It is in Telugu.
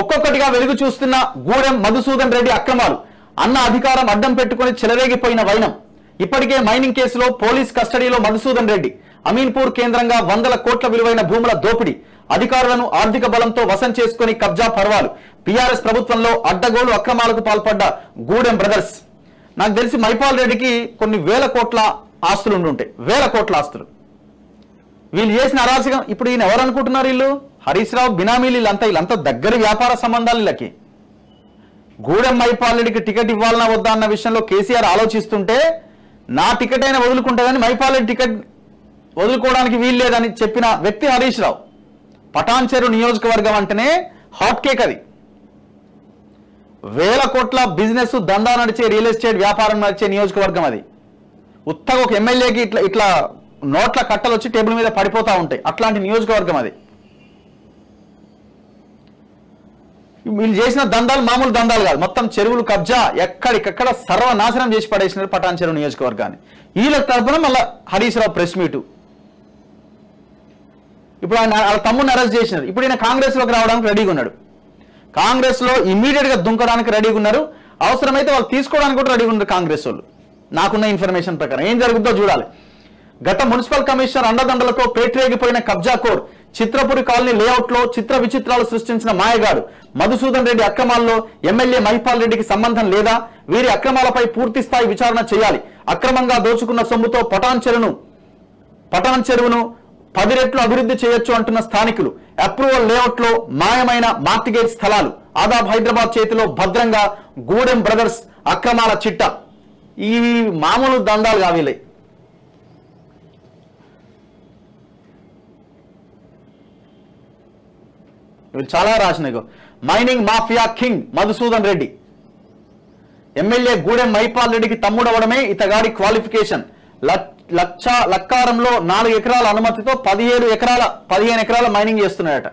ఒక్కొక్కటిగా వెలుగు చూస్తున్న గూడెం మధుసూదన్ రెడ్డి అక్రమాలు, అన్న అధికారం అడ్డం పెట్టుకుని చెలరేగిపోయిన వైనం. ఇప్పటికే మైనింగ్ కేసులో పోలీస్ కస్టడీలో మధుసూదన్ రెడ్డి. అమీన్పూర్ కేంద్రంగా 100 కోట్ల విలువైన భూముల దోపిడీ, అధికారులను ఆర్థిక బలంతో వశం చేసుకుని కబ్జా పర్వాలు. టీఆర్ఎస్ ప్రభుత్వంలో అడ్డగోలు అక్రమాలకు పాల్పడ్డ గూడెం బ్రదర్స్. నాకు తెలిసి మైపాల్ రెడ్డికి కొన్ని వేల కోట్ల ఆస్తులు ఉండుంటాయి, వేల కోట్ల ఆస్తులు. వీళ్ళు చేసిన అరాచకం ఇప్పుడు ఈయన ఎవరు అనుకుంటున్నారు? వీళ్ళు హరీష్ రావు బినామీలు, వీళ్ళంతా దగ్గర వ్యాపార సంబంధాలు. వీళ్ళకి గూడెం మైపాల్ రెడ్డికి టికెట్ ఇవ్వాలన్నా వద్దా అన్న విషయంలో కేసీఆర్ ఆలోచిస్తుంటే, నా టికెట్ అయినా వదులుకుంటా కానీ మైపాల్ రెడ్డి టికెట్ వదులుకోవడానికి వీలు లేదని చెప్పిన వ్యక్తి హరీష్ రావు. పటాన్చెరు నియోజకవర్గం అంటేనే హాట్ కేక్. అది వేల కోట్ల బిజినెస్ దందా నడిచే, రియల్ ఎస్టేట్ వ్యాపారం నడిచే నియోజకవర్గం అది. ఉత్తగా ఒక ఎమ్మెల్యేకి ఇట్లా నోట్ల కట్టలు వచ్చి టేబుల్ మీద పడిపోతూ ఉంటాయి, అట్లాంటి నియోజకవర్గం అది. వీళ్ళు చేసిన దందాలు మామూలు దందాలు కాదు, మొత్తం చెరువులు కబ్జా, ఎక్కడికక్కడ సర్వనాశనం చేసి పడేసినారు పటాన్చెరు నియోజకవర్గాన్ని. వీళ్ళ తరఫున మళ్ళీ హరీష్ రావు ప్రెస్ మీటు. ఇప్పుడు ఆయన వాళ్ళ తమ్ముడిని అరెస్ట్ చేసినారు. ఇప్పుడు ఈయన కాంగ్రెస్లోకి రావడానికి రెడీగా ఉన్నాడు. కాంగ్రెస్లో ఇమీడియట్గా దుంకడానికి రెడీగా ఉన్నారు. అవసరమైతే వాళ్ళు తీసుకోవడానికి కూడా రెడీగా ఉన్నారు కాంగ్రెస్ వాళ్ళు. నాకున్న ఇన్ఫర్మేషన్ ప్రకారం ఏం జరుగుతుందో చూడాలి. గత మున్సిపల్ కమిషనర్ అండదండలతో పేట్రేగిపోయిన కబ్జా కోర్. చిత్రపురి కాలనీ లేఅవుట్లో చిత్ర విచిత్రాలు సృష్టించిన మాయగాడు మధుసూదన్ రెడ్డి అక్రమాల్లో ఎమ్మెల్యే మైపాల్ రెడ్డికి సంబంధం లేదా? వీరి అక్రమాలపై పూర్తి స్థాయి విచారణ చేయాలి. అక్రమంగా దోచుకున్న సొమ్ముతో పటాన్చెరువును 10 రెట్లు అభివృద్ధి చేయొచ్చు అంటున్న స్థానికులు. అప్రూవల్ లేఅవుట్లో మాయమైన మార్టిగేజ్ స్థలాలు. ఆదాబ్ హైదరాబాద్ చేతిలో భద్రంగా గూడెం బ్రదర్స్ అక్రమాల చిట్ట. ఈ మామూలు దందాలు కావిలే. ఇవి చాలా రాసినాయి. Mining mafia king Madhusudan Reddy. MLA Gudem Mahipal రెడ్డికి తమ్ముడవడమే ఇతగాడి క్వాలిఫికేషన్. లక్కారంలో 4 ఎకరాల అనుమతితో 15 ఎకరాల మైనింగ్ చేస్తున్నాడట.